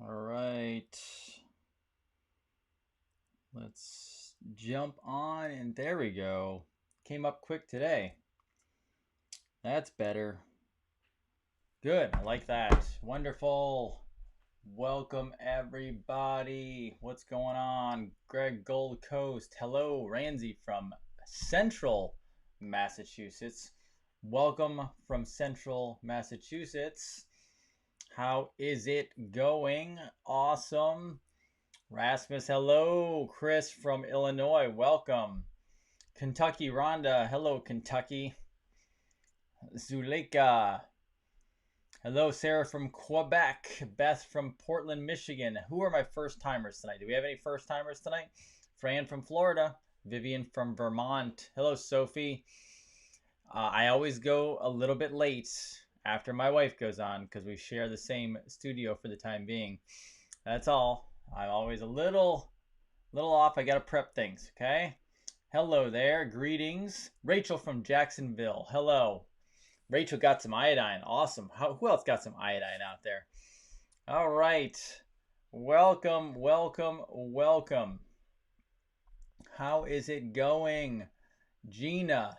All right. Let's jump on, and there we go. Came up quick today. That's better. Good. I like that. Wonderful. Welcome, everybody. What's going on? Greg Gold Coast. Hello, Ramsey from Central Massachusetts. Welcome from Central Massachusetts. How is it going? Awesome. Rasmus, hello. Chris from Illinois, welcome. Kentucky, Rhonda, hello, Kentucky. Zuleika, hello. Sarah from Quebec. Beth from Portland, Michigan. Who are my first timers tonight? Do we have any first timers tonight? Fran from Florida. Vivian from Vermont. Hello, Sophie. I always go a little bit late after my wife goes on because we share the same studio for the time being. That's all. I'm always a little off. I got to prep things, okay? Hello there. Greetings. Rachel from Jacksonville. Hello. Rachel got some iodine. Awesome. Who else got some iodine out there? All right. Welcome, welcome, welcome. How is it going? Gina,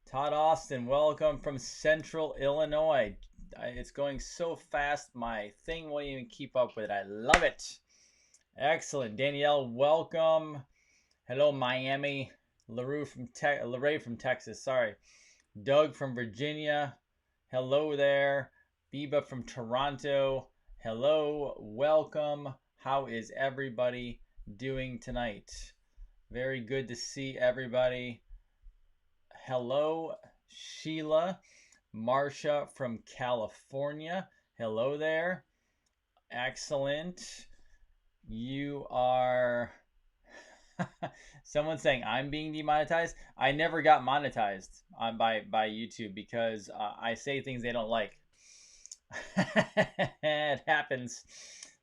Todd Austin, welcome from Central Illinois. It's going so fast, my thing won't even keep up with it. I love it. Excellent. Danielle, welcome. Hello, Miami. LaRue from Texas. Sorry. Doug from Virginia. Hello there. Biba from Toronto. Hello. Welcome. How is everybody doing tonight? Very good to see everybody. Hello, Sheila. Marcia from California. Hello there. Excellent. You are... Someone's saying I'm being demonetized. I never got monetized by YouTube because I say things they don't like. It happens.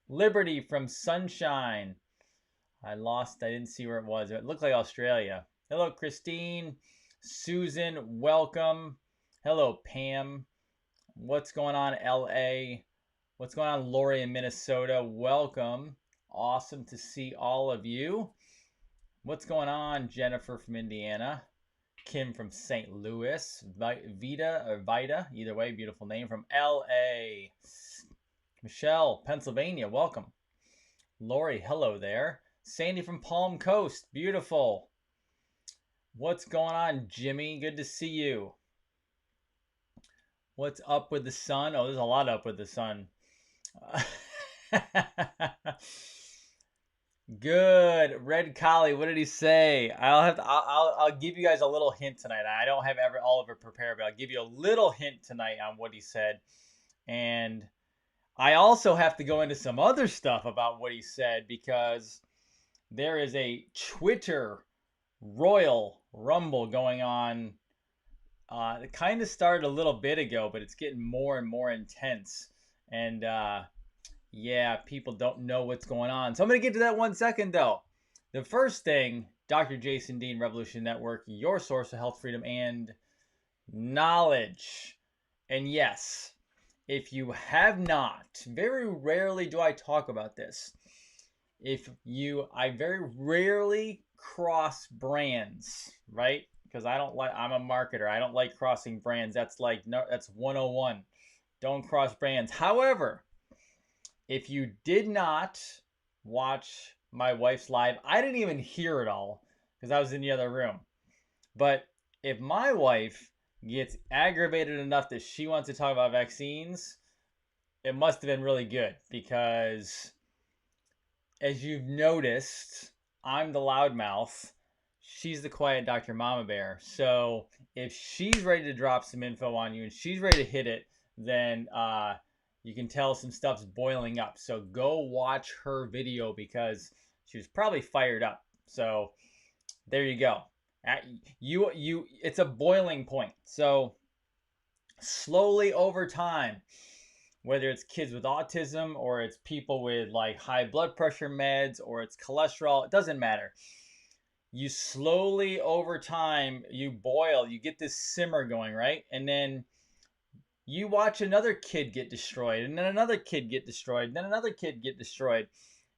Liberty from Sunshine. I didn't see where it was. It looked like Australia. Hello, Christine. Susan, welcome. Hello, Pam. What's going on, LA? What's going on, Lori in Minnesota? Welcome. Awesome to see all of you. What's going on, Jennifer from Indiana? Kim from St. Louis. Vida, either way, beautiful name, from LA. Michelle, Pennsylvania, welcome. Lori, hello there. Sandy from Palm Coast, beautiful. What's going on, Jimmy? Good to see you. What's up with the sun? Oh, there's a lot up with the sun. Good. Red Collie, what did he say? I'll give you guys a little hint tonight. I don't have all of it prepared, but I'll give you a little hint tonight on what he said. And I also have to go into some other stuff about what he said because there is a Twitter Royal Rumble going on. It kind of started a little bit ago, but it's getting more and more intense. And yeah, people don't know what's going on. So I'm going to get to that 1 second, though. The first thing, Dr. Jason Dean, Revolution Network, your source of health, freedom, and knowledge. And yes, if you have not, very rarely do I talk about this. I very rarely cross brands, right? Because I'm a marketer. I don't like crossing brands. That's 101. Don't cross brands. However, if you did not watch my wife's live, I didn't even hear it all because I was in the other room. But if my wife gets aggravated enough that she wants to talk about vaccines, it must have been really good because, as you've noticed, I'm the loudmouth. She's the quiet Dr. Mama Bear. So if she's ready to drop some info on you and she's ready to hit it, then you can tell some stuff's boiling up. So go watch her video because she was probably fired up. So there you go. It's a boiling point. So slowly over time, whether it's kids with autism or it's people with like high blood pressure meds or it's cholesterol, it doesn't matter. You slowly over time, you boil, you get this simmer going, right? And then you watch another kid get destroyed, and then another kid get destroyed, and then another kid get destroyed.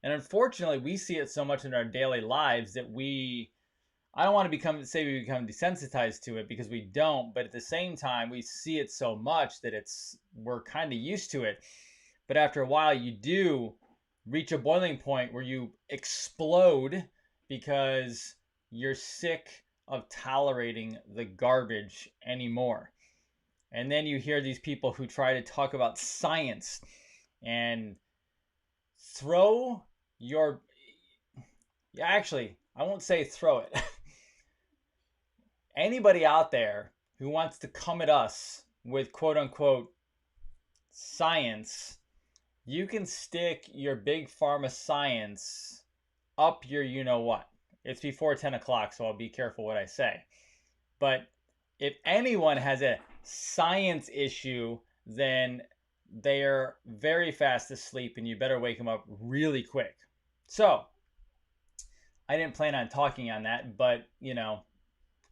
And unfortunately, we see it so much in our daily lives that I don't want to say we become desensitized to it, because we don't, but at the same time, we see it so much that we're kind of used to it. But after a while, you do reach a boiling point where you explode because you're sick of tolerating the garbage anymore. And then you hear these people who try to talk about science and actually, I won't say throw it. Anybody out there who wants to come at us with quote unquote science, you can stick your Big Pharma science up your you know what. It's before 10 o'clock, so I'll be careful what I say. But if anyone has a science issue, then they're very fast asleep, and you better wake them up really quick. So I didn't plan on talking on that, but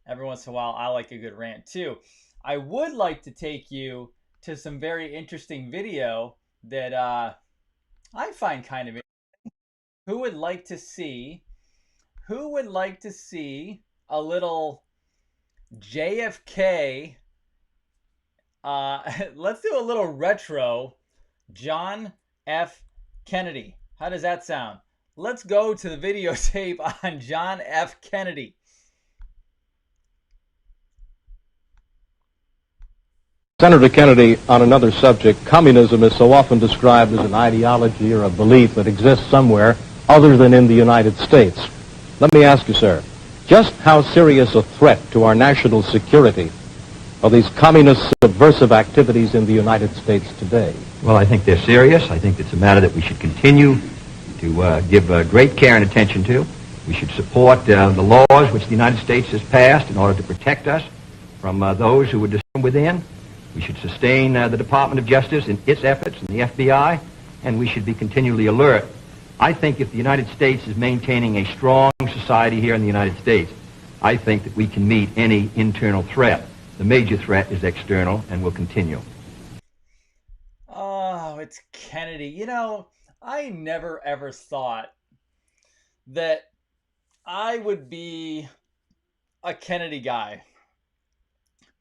every once in a while I like a good rant too. I would like to take you to some very interesting video that I find kind of interesting. Who would like to see a little JFK? Let's do a little retro John F. Kennedy. How does that sound? Let's go to the videotape on John F. Kennedy. Senator Kennedy, on another subject, communism is so often described as an ideology or a belief that exists somewhere other than in the United States. Let me ask you, sir, just how serious a threat to our national security are these communist subversive activities in the United States today? Well, I think they're serious. I think it's a matter that we should continue to give great care and attention to. We should support the laws which the United States has passed in order to protect us from those who would disturb within. We should sustain the Department of Justice in its efforts and the FBI, and we should be continually alert. I think if the United States is maintaining a strong society here in the United States, I think that we can meet any internal threat. The major threat is external and will continue. Oh, it's Kennedy. I never ever thought that I would be a Kennedy guy,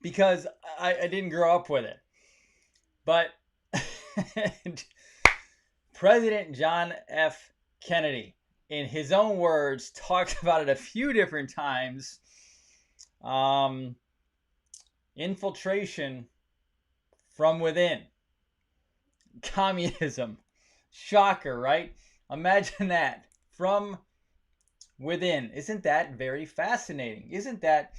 because I didn't grow up with it. But President John F. Kennedy, in his own words, talked about it a few different times. Infiltration from within. Communism. Shocker, right? Imagine that. From within. Isn't that very fascinating? Isn't that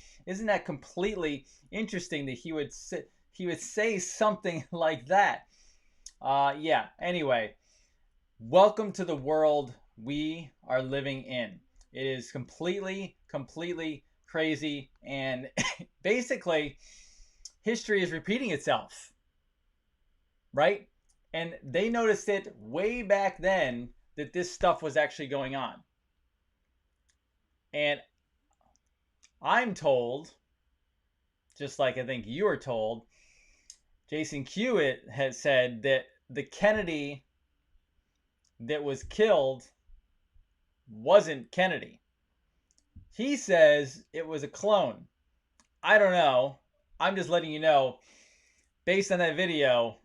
completely interesting that he would say something like that? Yeah. Anyway, welcome to the world we are living in. It is completely crazy, and basically history is repeating itself, right? And they noticed it way back then that this stuff was actually going on. And I'm told, just like I think you were told, Jason Hewitt has said that the Kennedy that was killed wasn't Kennedy. He says it was a clone. I don't know. I'm just letting you know, based on that video,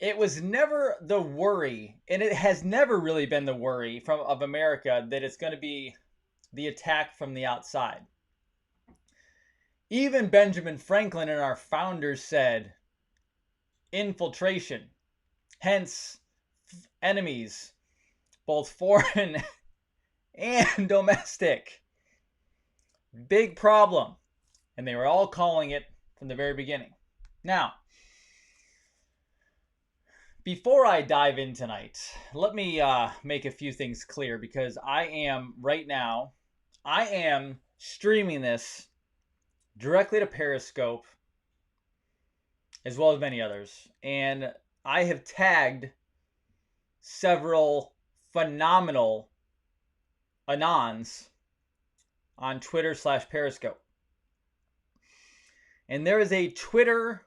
it was never the worry, and it has never really been the worry of America that it's going to be the attack from the outside. Even Benjamin Franklin and our founders said infiltration, hence enemies, both foreign and domestic. Big problem. And they were all calling it from the very beginning. Now, before I dive in tonight, let me make a few things clear, because I am streaming this directly to Periscope, as well as many others. And I have tagged several phenomenal Anons on Twitter/Periscope. And there is a Twitter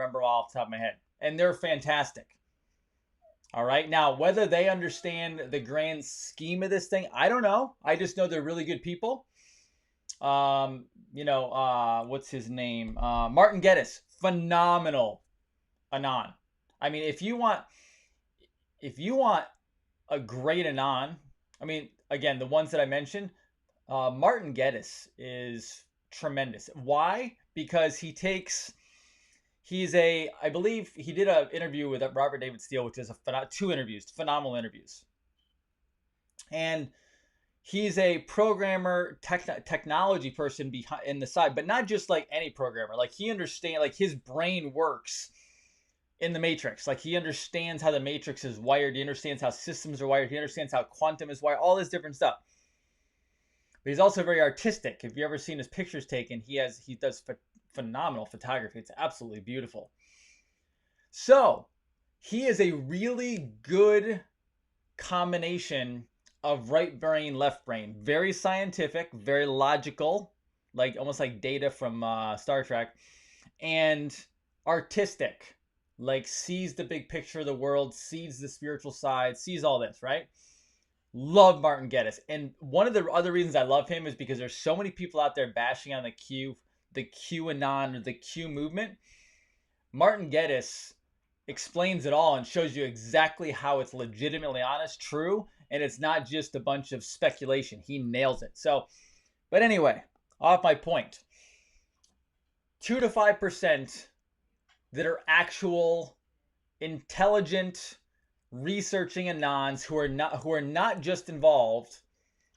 remember off the top of my head. And they're fantastic. All right. Now, whether they understand the grand scheme of this thing, I don't know. I just know they're really good people. What's his name? Martin Geddes, phenomenal Anon. I mean, if you want a great Anon, I mean, again, the ones that I mentioned, Martin Geddes is tremendous. Why? Because I believe he did an interview with Robert David Steele, which is two interviews, phenomenal interviews. And he's a programmer, technology person in the side, but not just like any programmer. Like he understands, like his brain works in the matrix. Like he understands how the matrix is wired. He understands how systems are wired. He understands how quantum is wired, all this different stuff. But he's also very artistic. If you've ever seen his pictures taken, he does phenomenal photography. It's absolutely beautiful. So he is a really good combination of right brain, left brain. Very scientific, very logical, like almost like Data from Star Trek, and artistic, like sees the big picture of the world, sees the spiritual side, sees all this, right? Love Martin Geddes. And one of the other reasons I love him is because there's so many people out there bashing on the Q Anon or the Q movement. Martin Geddes explains it all and shows you exactly how it's legitimately honest, true, and it's not just a bunch of speculation. He nails it. So, but anyway, off my point. 2 to 5% that are actual intelligent researching Anons who are not just involved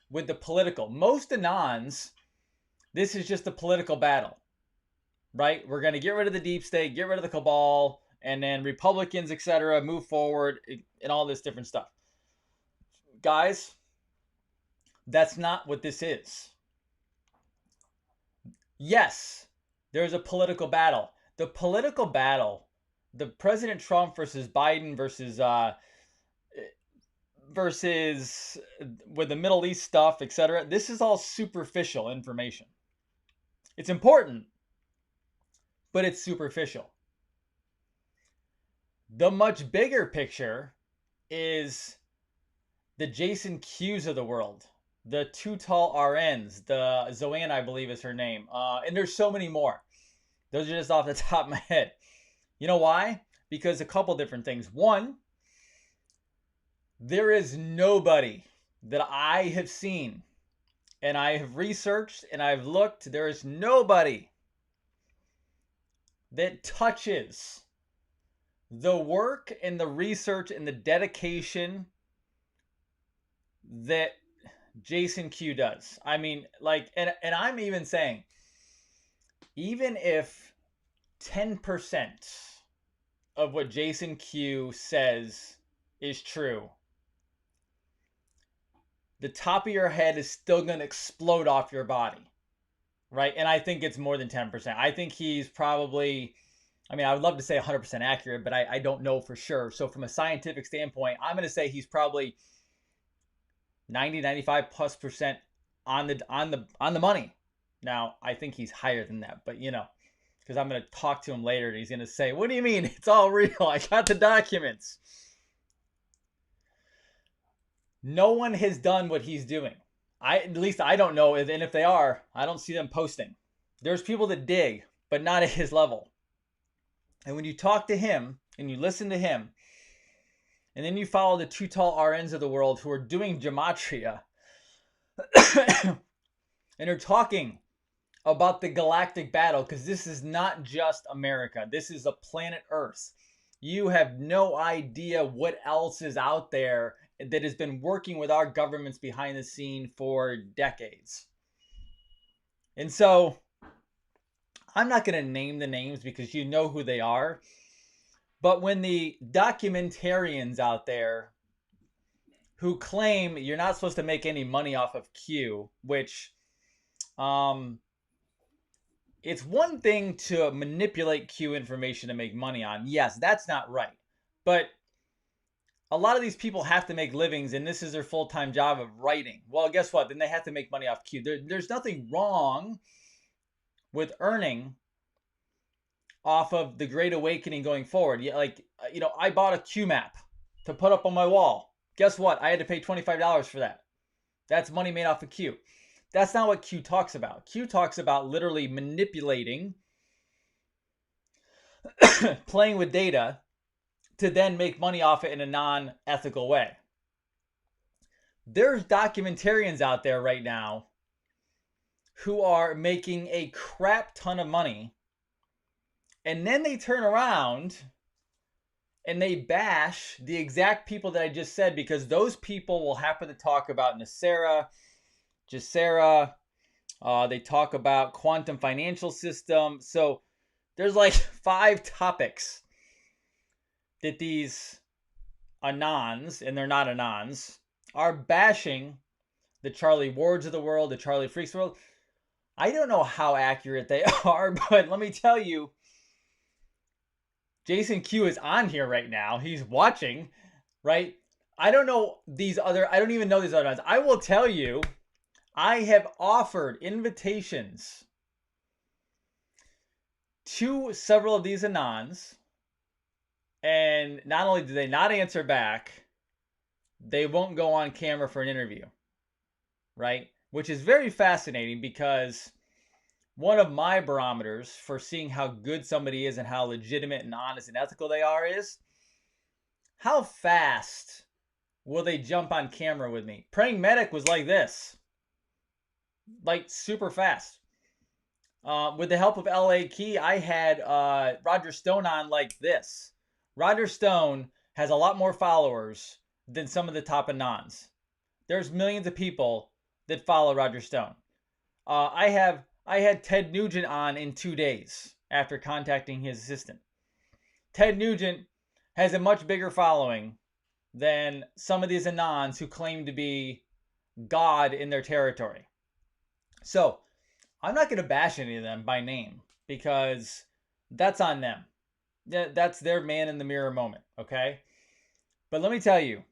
with the political. Most Anons, this is just a political battle, right? We're going to get rid of the deep state, get rid of the cabal, and then Republicans, etc., move forward and all this different stuff. Guys, that's not what this is. Yes, there's a political battle. The political battle, the President Trump versus Biden versus with the Middle East stuff, etc. This is all superficial information. It's important, but it's superficial. The much bigger picture is the Jason Q's of the world, the Too Tall RNs, the Zoanne, I believe is her name, and there's so many more. Those are just off the top of my head. You know why? Because a couple different things. One, There is nobody that I have seen, and I have researched and I've looked, there is nobody that touches the work and the research and the dedication that Jason Q does. I mean, like, and I'm even saying, even if 10% of what Jason Q says is true, the top of your head is still going to explode off your body, right? And I think it's more than 10%. I think he's probably, I mean, I would love to say 100% accurate, but I don't know for sure. So from a scientific standpoint, I'm going to say he's probably 90, 95+% on the money. Now, I think he's higher than that, but you know, because I'm going to talk to him later and he's going to say, "What do you mean? It's all real. I got the documents." No one has done what he's doing. At least I don't know, and if they are, I don't see them posting. There's people that dig, but not at his level. And when you talk to him and you listen to him, and then you follow the too tall RNs of the world who are doing gematria, and are talking about the galactic battle, because this is not just America. This is a planet Earth. You have no idea what else is out there that has been working with our governments behind the scene for decades. And so I'm not going to name the names because you know who they are. But when the documentarians out there who claim you're not supposed to make any money off of Q, which it's one thing to manipulate Q information to make money on. Yes, that's not right. But a lot of these people have to make livings, and this is their full-time job of writing. Well, guess what? Then they have to make money off Q. There's nothing wrong with earning off of the Great Awakening going forward. Yeah, like, you know, I bought a Q map to put up on my wall. Guess what? I had to pay $25 for that. That's money made off of Q. That's not what Q talks about. Q talks about literally manipulating, playing with data to then make money off it in a non-ethical way. There's documentarians out there right now who are making a crap ton of money, and then they turn around and they bash the exact people that I just said, because those people will happen to talk about NESARA, GESARA, they talk about quantum financial system. So there's like 5 topics that these Anons, and they're not Anons, are bashing the Charlie Wards of the world, the Charlie Freaks of the world. I don't know how accurate they are, but let me tell you, Jason Q is on here right now. He's watching, right? I don't know these other, I don't even know these other ones. I will tell you, I have offered invitations to several of these Anons, and not only do they not answer back, they won't go on camera for an interview, right? Which is very fascinating, because one of my barometers for seeing how good somebody is and how legitimate and honest and ethical they are is how fast will they jump on camera with me. Praying Medic was like this, like super fast. With the help of 𝗟𝗏𝗃𝗁, I had Roger Stone on like this. Roger Stone has a lot more followers than some of the top Anons. There's millions of people that follow Roger Stone. I had Ted Nugent on in 2 days after contacting his assistant. Ted Nugent has a much bigger following than some of these Anons who claim to be God in their territory. So I'm not going to bash any of them by name, because that's on them. That's their man in the mirror moment, okay? But let me tell you,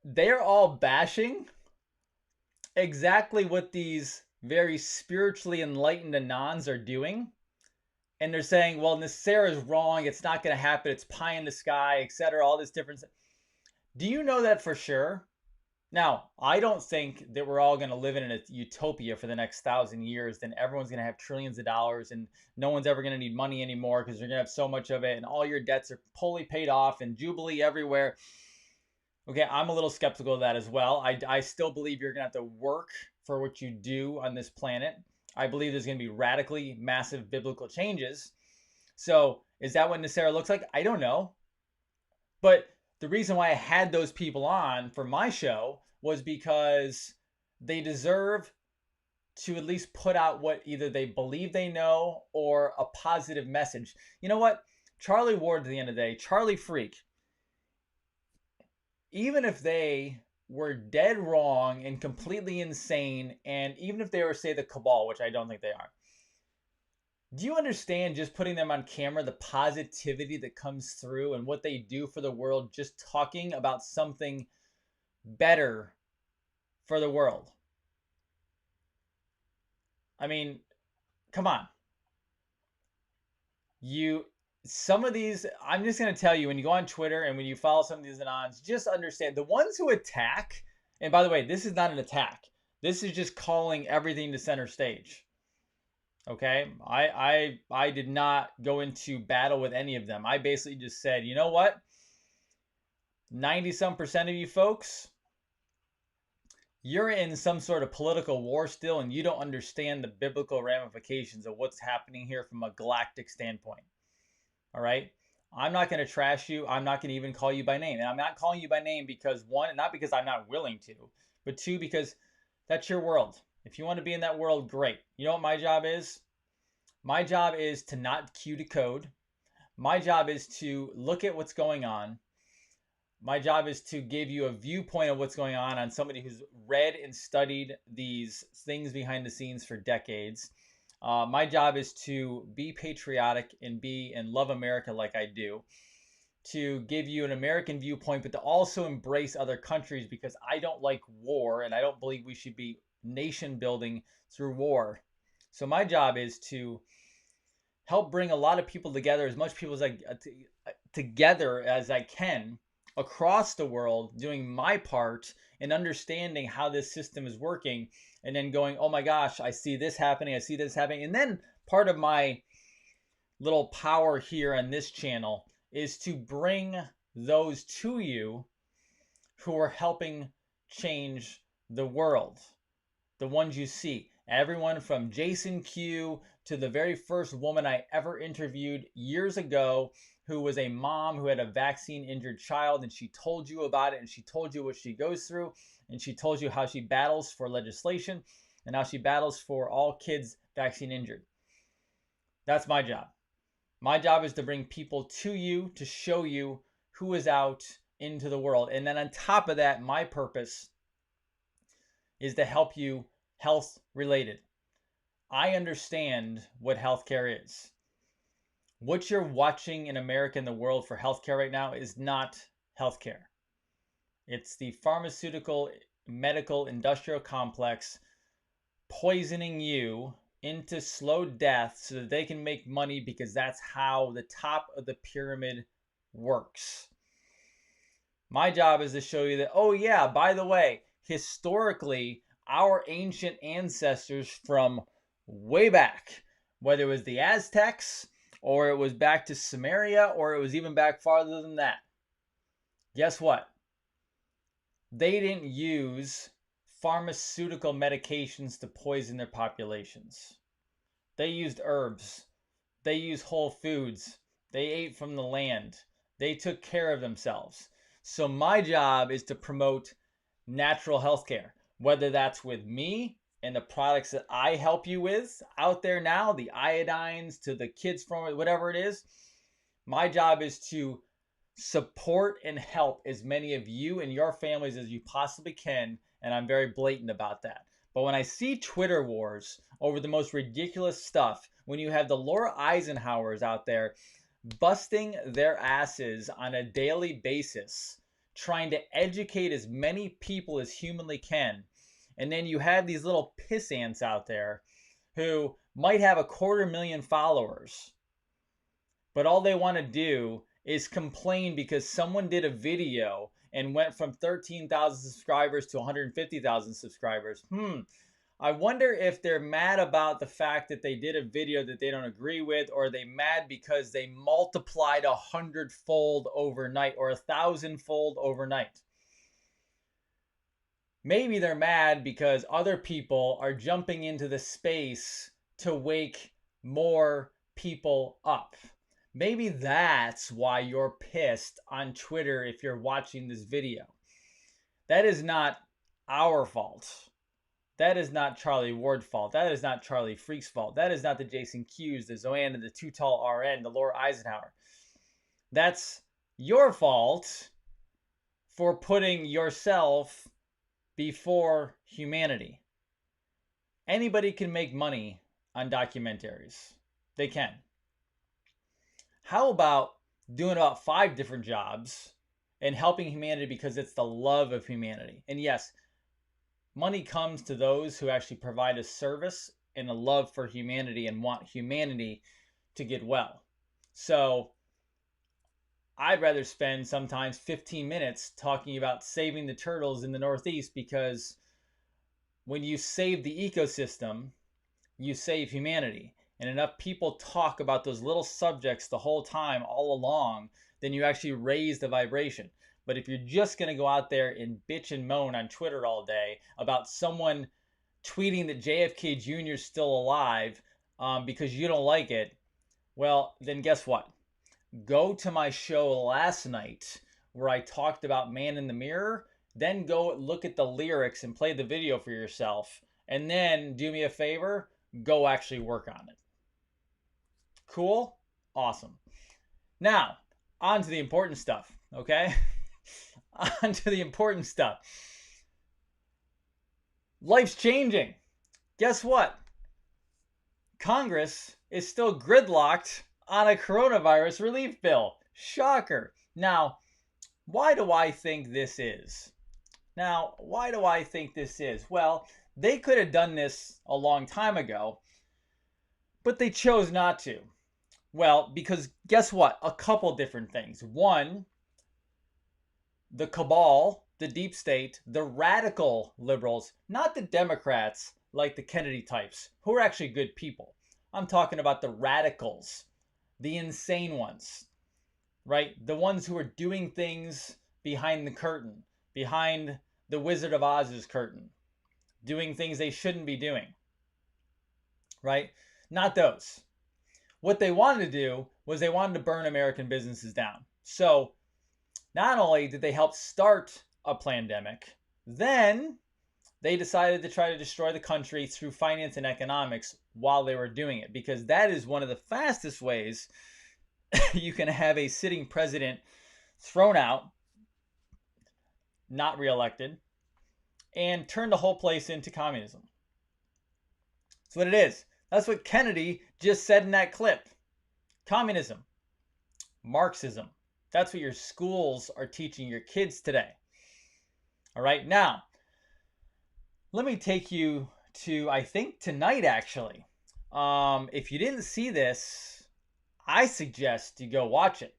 they're all bashing exactly what these very spiritually enlightened Anons are doing. And they're saying, well, NESARA is wrong. It's not going to happen. It's pie in the sky, etc. All this different stuff. Do you know that for sure? Now, I don't think that we're all going to live in a utopia for the next 1,000 years. Then everyone's going to have trillions of dollars and no one's ever going to need money anymore because they're going to have so much of it and all your debts are fully paid off and jubilee everywhere. Okay, I'm a little skeptical of that as well. I still believe you're going to have to work for what you do on this planet. I believe there's going to be radically massive biblical changes. So is that what NESARA looks like? I don't know. But the reason why I had those people on for my show was because they deserve to at least put out what either they believe they know or a positive message. You know what? Charlie Ward, at the end of the day, Charlie Freak, even if they were dead wrong and completely insane, and even if they were, say, the cabal, which I don't think they are, do you understand just putting them on camera, the positivity that comes through and what they do for the world, just talking about something better for the world? I mean, come on. Some of these, I'm just going to tell you, when you go on Twitter and when you follow some of these Anons, just understand the ones who attack, and by the way, this is not an attack. This is just calling everything to center stage. Okay, I did not go into battle with any of them. I basically just said, you know what? 90-some% of you folks, you're in some sort of political war still, and you don't understand the biblical ramifications of what's happening here from a galactic standpoint. All right? I'm not going to trash you. I'm not going to even call you by name. And I'm not calling you by name because, one, not because I'm not willing to, but two, because that's your world. If you want to be in that world, great. You know what my job is? My job is to not cue to code. My job is to look at what's going on. My job is to give you a viewpoint of what's going on somebody who's read and studied these things behind the scenes for decades. My job is to be patriotic and love America like I do, to give you an American viewpoint, but to also embrace other countries, because I don't like war and I don't believe we should be nation building through war. So my job is to help bring a lot of people together, as much people as together as I can across the world, doing my part in understanding how this system is working, and then going, oh my gosh, I see this happening, I see this happening. And then part of my little power here on this channel is to bring those to you who are helping change the world, the ones you see. Everyone from Jason Q to the very first woman I ever interviewed years ago, who was a mom who had a vaccine injured child, and she told you about it, and she told you what she goes through, and she told you how she battles for legislation and how she battles for all kids vaccine injured. That's my job. My job is to bring people to you, to show you who is out into the world. And then on top of that, my purpose is to help you health related. I understand what healthcare is. What you're watching in America and the world for healthcare right now is not healthcare. It's the pharmaceutical, medical, industrial complex poisoning you into slow death so that they can make money, because that's how the top of the pyramid works. My job is to show you that, oh yeah, by the way, historically, our ancient ancestors from way back, whether it was the Aztecs, or it was back to Samaria, or it was even back farther than that, guess what? They didn't use pharmaceutical medications to poison their populations. They used herbs. They used whole foods. They ate from the land. They took care of themselves. So my job is to promote natural health care, whether that's with me and the products that I help you with out there now, the iodines to the kids from whatever it is. My job is to support and help as many of you and your families as you possibly can, and I'm very blatant about that. But when I see Twitter wars over the most ridiculous stuff, when you have the Laura Eisenhowers out there busting their asses on a daily basis, trying to educate as many people as humanly can, and then you have these little piss ants out there who might have 250,000 followers, but all they want to do is complain because someone did a video and went from 13,000 subscribers to 150,000 subscribers. I wonder if they're mad about the fact that they did a video that they don't agree with, or are they mad because they multiplied 100-fold overnight or 1,000-fold overnight? Maybe they're mad because other people are jumping into the space to wake more people up. Maybe that's why you're pissed on Twitter if you're watching this video. That is not our fault. That is not Charlie Ward's fault. That is not Charlie Freak's fault. That is not the Jason Q's, the Zoanna, the Too Tall RN, the Laura Eisenhower. That's your fault for putting yourself before humanity. Anybody can make money on documentaries. They can. How about doing about 5 different jobs and helping humanity because it's the love of humanity? And yes, money comes to those who actually provide a service and a love for humanity and want humanity to get well. So I'd rather spend sometimes 15 minutes talking about saving the turtles in the Northeast, because when you save the ecosystem, you save humanity. And enough people talk about those little subjects the whole time, all along, then you actually raise the vibration. But if you're just going to go out there and bitch and moan on Twitter all day about someone tweeting that JFK Jr. is still alive because you don't like it, well, then guess what? Go to my show last night where I talked about Man in the Mirror. Then go look at the lyrics and play the video for yourself. And then do me a favor, go actually work on it. Cool? Awesome. Now, on to the important stuff, okay? On to the important stuff. Life's changing. Guess what? Congress is still gridlocked on a coronavirus relief bill. Shocker. Now, why do I think this is? Well, they could have done this a long time ago, but they chose not to. Well, because guess what? A couple different things. One, the cabal, the deep state, the radical liberals, not the Democrats like the Kennedy types, who are actually good people. I'm talking about the radicals, the insane ones, right? The ones who are doing things behind the curtain, behind the Wizard of Oz's curtain, doing things they shouldn't be doing, right? Not those. What they wanted to do was they wanted to burn American businesses down. So not only did they help start a pandemic, then they decided to try to destroy the country through finance and economics while they were doing it, because that is one of the fastest ways you can have a sitting president thrown out, not reelected, and turn the whole place into communism. That's what it is. That's what Kennedy just said in that clip. Communism. Marxism. That's what your schools are teaching your kids today. All right, now, let me take you to, I think, tonight, actually. If you didn't see this, I suggest you go watch it,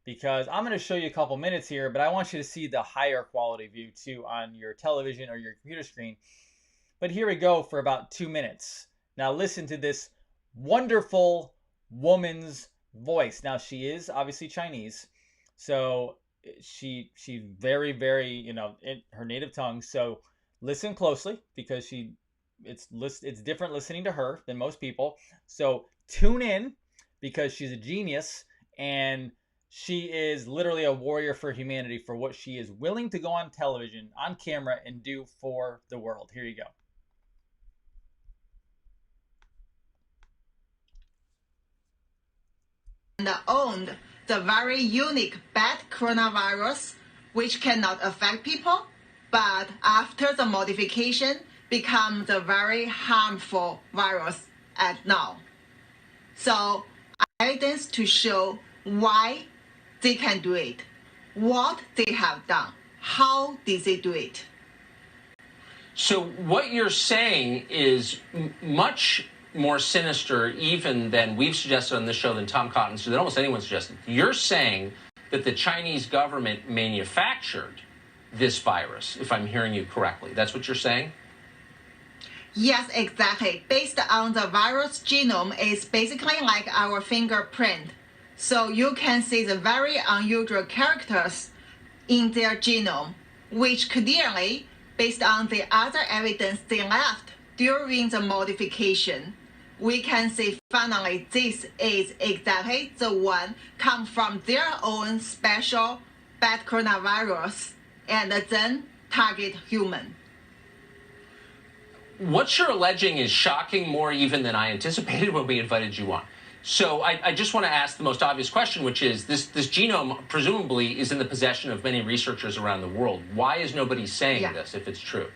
because I'm going to show you a couple minutes here, but I want you to see the higher quality view, too, on your television or your computer screen. But here we go for about 2 minutes. Now, listen to this wonderful woman's voice. Now, she is obviously Chinese, so she's very, very, in her native tongue. So listen closely, because it's different listening to her than most people. So tune in, because she's a genius, and she is literally a warrior for humanity for what she is willing to go on television, on camera, and do for the world. Here you go. And owned the very unique bad coronavirus, which cannot affect people, but after the modification become the very harmful virus at now. So evidence to show why they can do it, what they have done, how did they do it. So what you're saying is much more sinister even than we've suggested on this show, than Tom Cotton, so that almost anyone suggested. You're saying that the Chinese government manufactured this virus, if I'm hearing you correctly. That's what you're saying? Yes, exactly. Based on the virus genome, it's basically like our fingerprint. So you can see the very unusual characters in their genome, which clearly, based on the other evidence they left during the modification, we can see finally this is exactly the one come from their own special bad coronavirus and then target human. What you're alleging is shocking more even than I anticipated when we invited you on. So I just want to ask the most obvious question, which is this genome presumably is in the possession of many researchers around the world. Why is nobody saying this if it's true?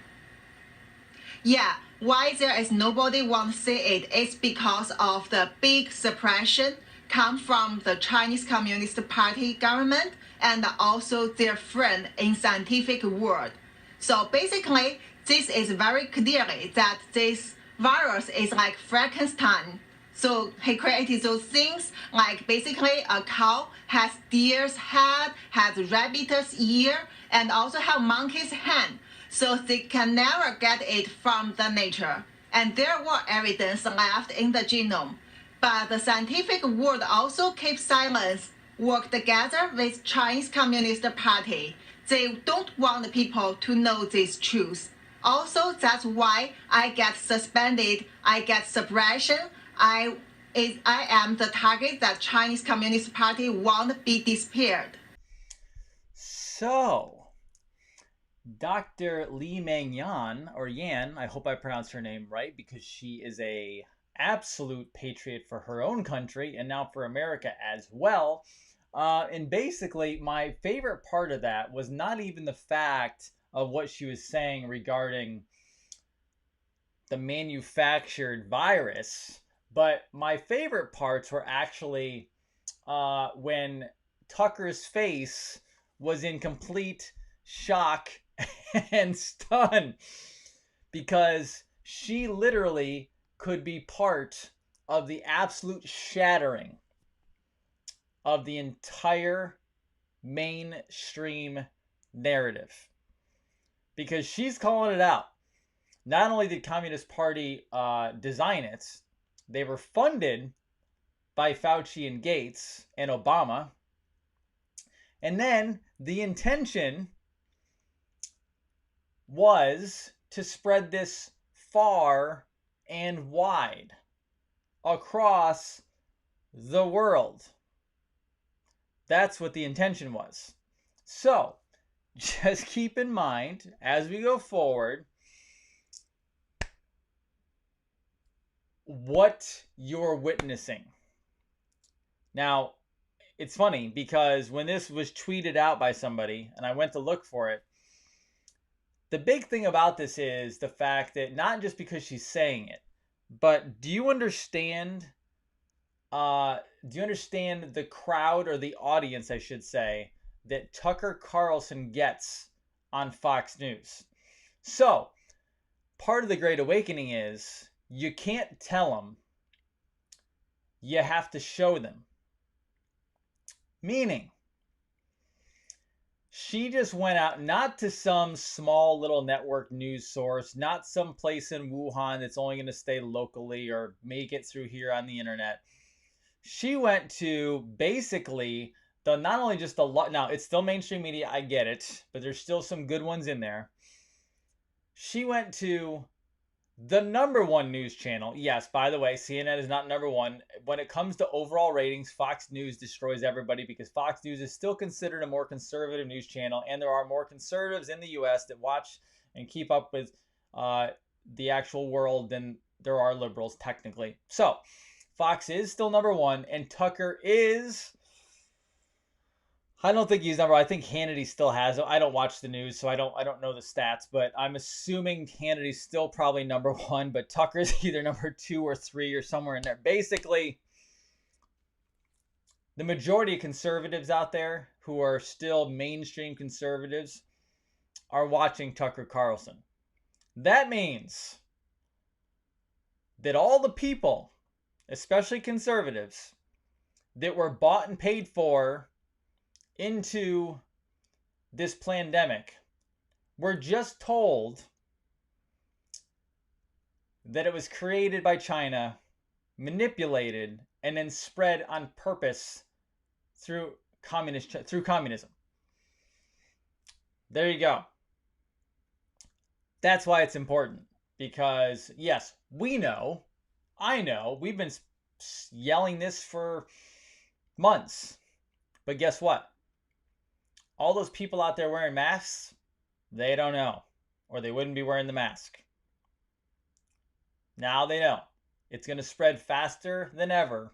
Yeah, why there is nobody want to say it is because of the big suppression come from the Chinese Communist Party government and also their friend in scientific world. So basically, this is very clearly that this virus is like Frankenstein. So he created those things like basically a cow has deer's head, has rabbit's ear, and also have monkey's hand. So they can never get it from the nature. And there were evidence left in the genome. But the scientific world also keeps silence, work together with Chinese Communist Party. They don't want people to know this truth. Also, that's why I get suspended, I get suppression, I am the target that Chinese Communist Party won't be disappeared. So, Dr. Li Meng-Yan, or Yan, I hope I pronounced her name right, because she is a absolute patriot for her own country and now for America as well. And basically, my favorite part of that was not even the fact of what she was saying regarding the manufactured virus, but my favorite parts were actually when Tucker's face was in complete shock and stun, because she literally could be part of the absolute shattering of the entire mainstream narrative, because she's calling it out. Not only did Communist Party design it, they were funded by Fauci and Gates and Obama. And then the intention was to spread this far and wide across the world. That's what the intention was. So, just keep in mind as we go forward what you're witnessing. Now, it's funny because when this was tweeted out by somebody and I went to look for it, the big thing about this is the fact that not just because she's saying it, but do you understand the crowd, or the audience, I should say, that Tucker Carlson gets on Fox News? So, part of the Great Awakening is you can't tell them, you have to show them. Meaning, she just went out not to some small little network news source, not some place in Wuhan that's only going to stay locally or make it through here on the internet. She went to basically not only just now it's still mainstream media, I get it, but there's still some good ones in there. She went to the #1 news channel. Yes, by the way, CNN is not #1. When it comes to overall ratings, Fox News destroys everybody because Fox News is still considered a more conservative news channel, and there are more conservatives in the U.S. that watch and keep up with the actual world than there are liberals, technically. So, Fox is still #1, and Tucker is... I don't think he's #1. I think Hannity still has it. I don't watch the news, so I don't know the stats, but I'm assuming Hannity's still probably #1, but Tucker's either #2 or 3 or somewhere in there. Basically, the majority of conservatives out there who are still mainstream conservatives are watching Tucker Carlson. That means that all the people, especially conservatives, that were bought and paid for into this pandemic We're just told that it was created by China, manipulated, and then spread on purpose through communism. There you go. That's why it's important. Because, yes, we know, I know, we've been yelling this for months. But guess what? All those people out there wearing masks, they don't know. Or they wouldn't be wearing the mask. Now they know. It's going to spread faster than ever.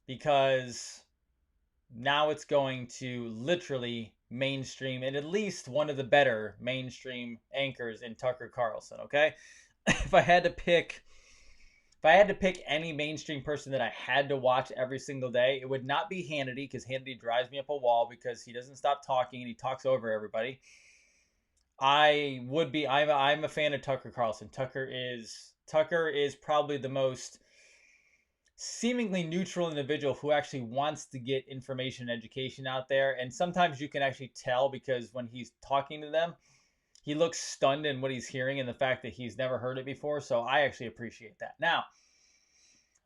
Because now it's going to literally mainstream, and at least one of the better mainstream anchors in Tucker Carlson, okay? If I had to pick any mainstream person that I had to watch every single day, it would not be Hannity, because Hannity drives me up a wall because he doesn't stop talking and he talks over everybody. I'm a fan of Tucker Carlson. Tucker is probably the most seemingly neutral individual who actually wants to get information and education out there. And sometimes you can actually tell, because when he's talking to them, he looks stunned in what he's hearing and the fact that he's never heard it before. So I actually appreciate that. Now,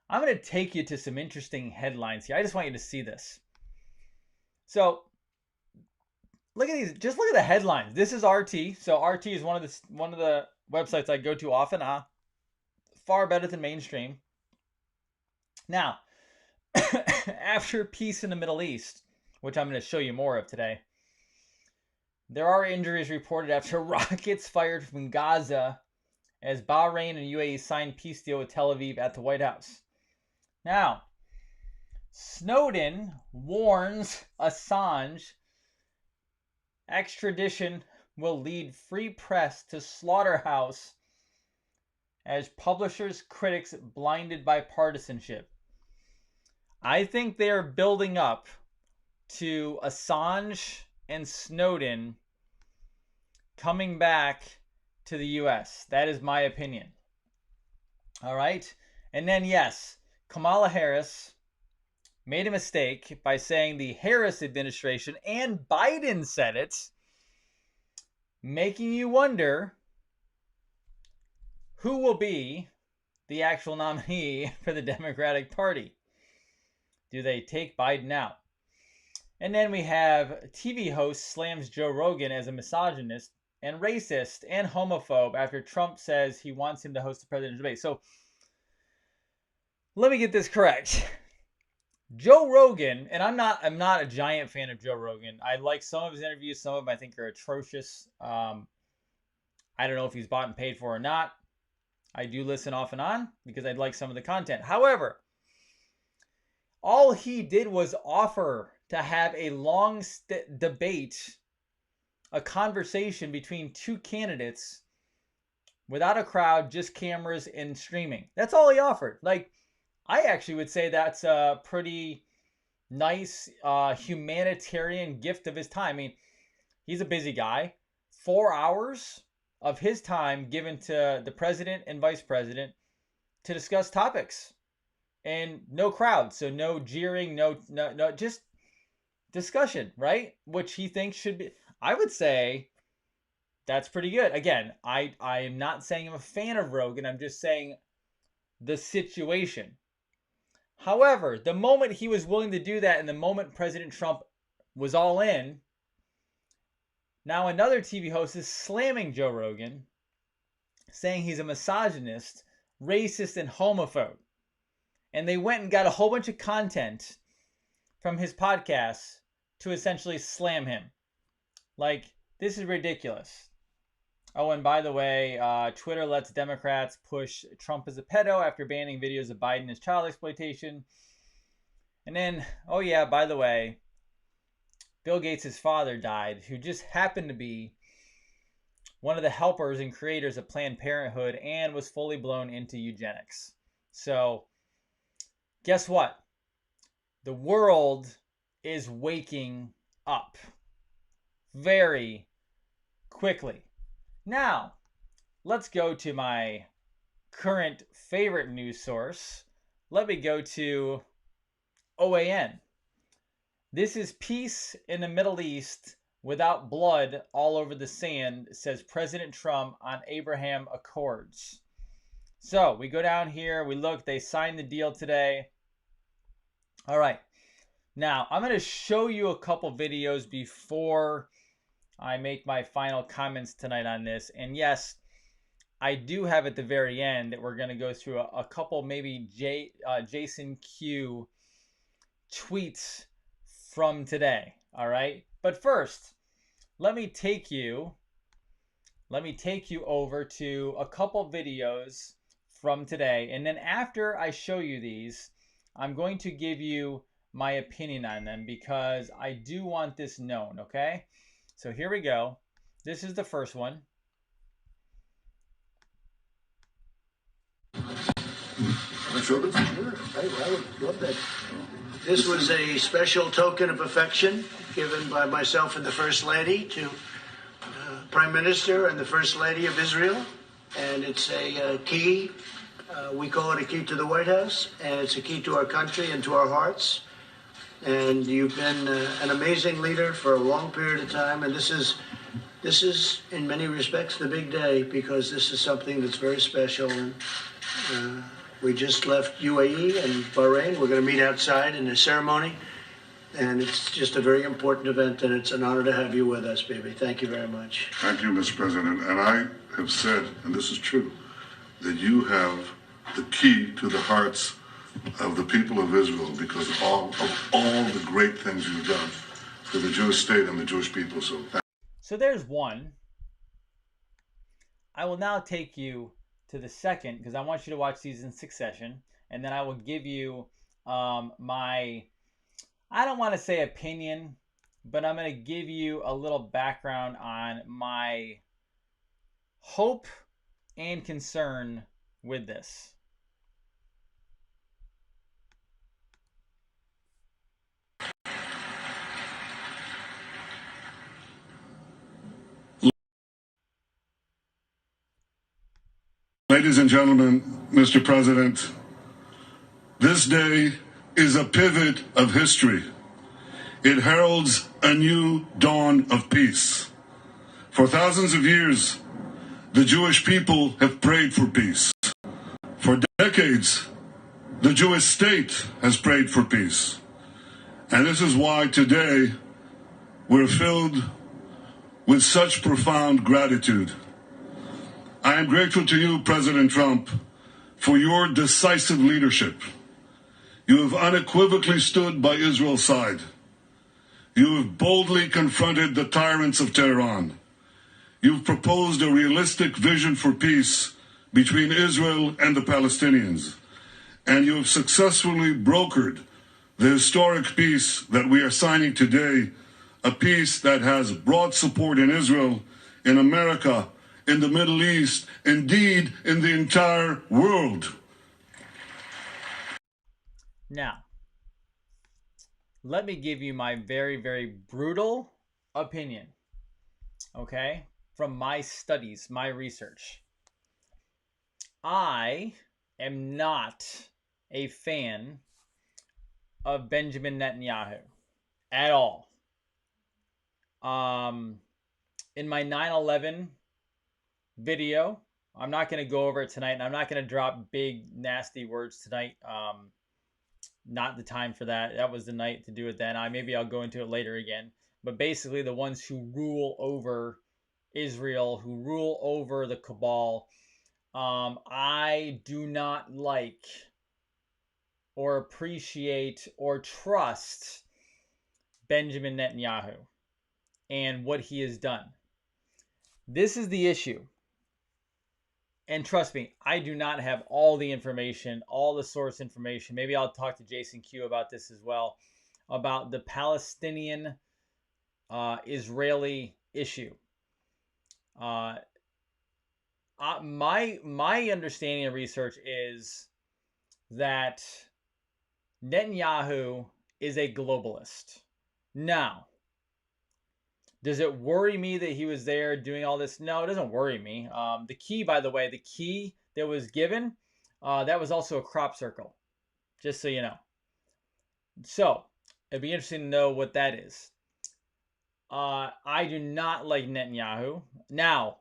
I'm going to take you to some interesting headlines here. I just want you to see this. So look at these. Just look at the headlines. This is RT. So RT is one of the websites I go to often. Far better than mainstream. Now, after peace in the Middle East, which I'm going to show you more of today, there are injuries reported after rockets fired from Gaza as Bahrain and UAE signed peace deal with Tel Aviv at the White House. Now, Snowden warns Assange extradition will lead free press to slaughterhouse as publishers' critics blinded by partisanship. I think they are building up to Assange and Snowden coming back to the U.S. That is my opinion. All right? And then, yes, Kamala Harris made a mistake by saying the Harris administration, and Biden said it, making you wonder who will be the actual nominee for the Democratic Party. Do they take Biden out? And then we have TV host slams Joe Rogan as a misogynist and racist and homophobe after Trump says he wants him to host the presidential debate. So let me get this correct. Joe Rogan, and I'm not a giant fan of Joe Rogan. I like some of his interviews. Some of them I think are atrocious. I don't know if he's bought and paid for or not. I do listen off and on because I like some of the content. However, all he did was offer to have a long debate, a conversation between two candidates without a crowd, just cameras and streaming. That's all he offered. Like, I actually would say that's a pretty nice humanitarian gift of his time. I mean, he's a busy guy. 4 hours of his time given to the president and vice president to discuss topics. And no crowd, so no jeering, no, just discussion, right? Which he thinks should be. I would say that's pretty good. Again, I am not saying I'm a fan of Rogan. I'm just saying the situation. However, the moment he was willing to do that and the moment President Trump was all in, now another TV host is slamming Joe Rogan, saying he's a misogynist, racist, and homophobe. And they went and got a whole bunch of content from his podcast to essentially slam him. Like, this is ridiculous. Oh, and by the way, Twitter lets Democrats push Trump as a pedo after banning videos of Biden as child exploitation. And then, oh yeah, by the way, Bill Gates' father died, who just happened to be one of the helpers and creators of Planned Parenthood and was fully blown into eugenics. So, guess what? The world is waking up very quickly. Now, let's go to my current favorite news source. Let me go to OAN. This is Peace in the Middle East without blood all over the sand, says President Trump on Abraham Accords. So we go down here, we look, they signed the deal today. All right. Now, I'm going to show you a couple videos before I make my final comments tonight on this. And yes, I do have at the very end that we're going to go through a couple maybe Jason Q tweets from today. All right. But first, let me take you over to a couple videos from today. And then after I show you these, I'm going to give you my opinion on them because I do want this known, okay? So here we go. This is the first one. Sure, I would love that. This was a special token of affection given by myself and the First Lady to Prime Minister and the First Lady of Israel. And it's a key, we call it a key to the White House, and it's a key to our country and to our hearts. And you've been an amazing leader for a long period of time, and this is in many respects the big day because this is something that's very special. And we just left UAE and Bahrain. We're going to meet outside in a ceremony, and it's just a very important event, and it's an honor to have you with us, baby. Thank you very much. Thank you, Mr. President. And I have said, and this is true, that you have the key to the hearts of the people of Israel because of all the great things you've done for the Jewish state and the Jewish people. So there's one. I will now take you to the second because I want you to watch these in succession, and then I will give you my, I don't want to say opinion, but I'm going to give you a little background on my hope and concern with this. Ladies and gentlemen, Mr. President, this day is a pivot of history. It heralds a new dawn of peace. For thousands of years, the Jewish people have prayed for peace. For decades, the Jewish state has prayed for peace. And this is why today we're filled with such profound gratitude. I am grateful to you, President Trump, for your decisive leadership. You have unequivocally stood by Israel's side. You have boldly confronted the tyrants of Tehran. You've proposed a realistic vision for peace between Israel and the Palestinians. And you have successfully brokered the historic peace that we are signing today, a peace that has broad support in Israel, in America, in the Middle East, indeed in the entire world. Now, let me give you my very, very brutal opinion, okay, from my studies, my research. I am not a fan of Benjamin Netanyahu at all. In my 9/11 video, I'm not going to go over it tonight, and I'm not going to drop big, nasty words tonight. Not the time for that. That was the night to do it then. Maybe I'll go into it later again. But basically, the ones who rule over Israel, who rule over the cabal, I do not like or appreciate or trust Benjamin Netanyahu and what he has done. This is the issue. And trust me, I do not have all the information, all the source information. Maybe I'll talk to Jason Q about this as well, about the Palestinian Israeli issue. My understanding of research is that Netanyahu is a globalist. Now, does it worry me that he was there doing all this? No, it doesn't worry me. The key, by the way, the key that was given, that was also a crop circle, just so you know. So it'd be interesting to know what that is. I do not like Netanyahu. Now,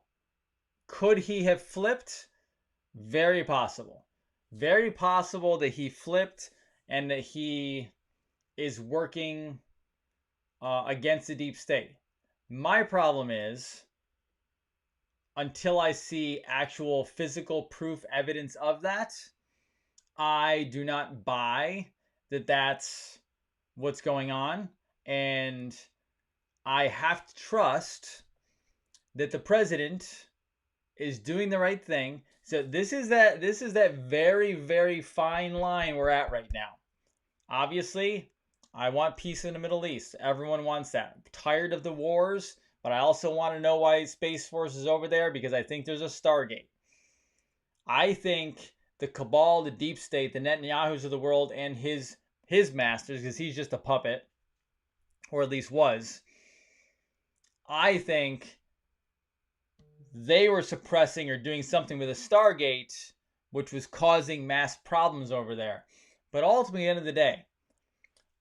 could he have flipped? Very possible. Very possible that he flipped and that he is working against the deep state. My problem is, until I see actual physical proof evidence of that, I do not buy that that's what's going on. And I have to trust that the president is doing the right thing. So this is that very, very fine line we're at right now. Obviously, I want peace in the Middle East. Everyone wants that. I'm tired of the wars, but I also want to know why Space Force is over there, because I think there's a Stargate. I think the cabal, the deep state, the Netanyahus of the world, and his masters, because he's just a puppet, or at least was, I think they were suppressing or doing something with a Stargate, which was causing mass problems over there. But ultimately, at the end of the day,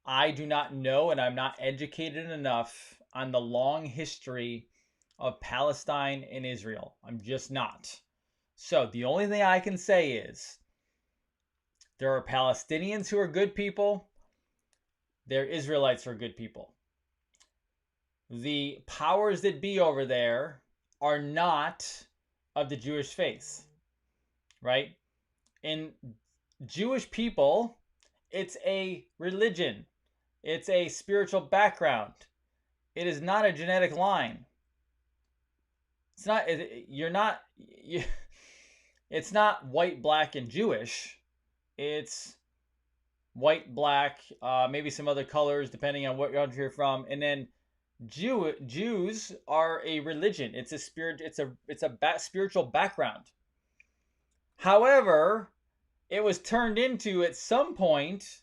I do not know, and I'm not educated enough on the long history of Palestine and Israel. I'm just not. So the only thing I can say is there are Palestinians who are good people. There are Israelites who are good people. The powers that be over there are not of the Jewish faith, right? In Jewish people, it's a religion. It's a spiritual background. It is not a genetic line. It's not, it's not white, black, and Jewish. It's white, black, maybe some other colors depending on what country you're from. And then Jews are a religion. It's a spirit. It's a spiritual background. However, it was turned into at some point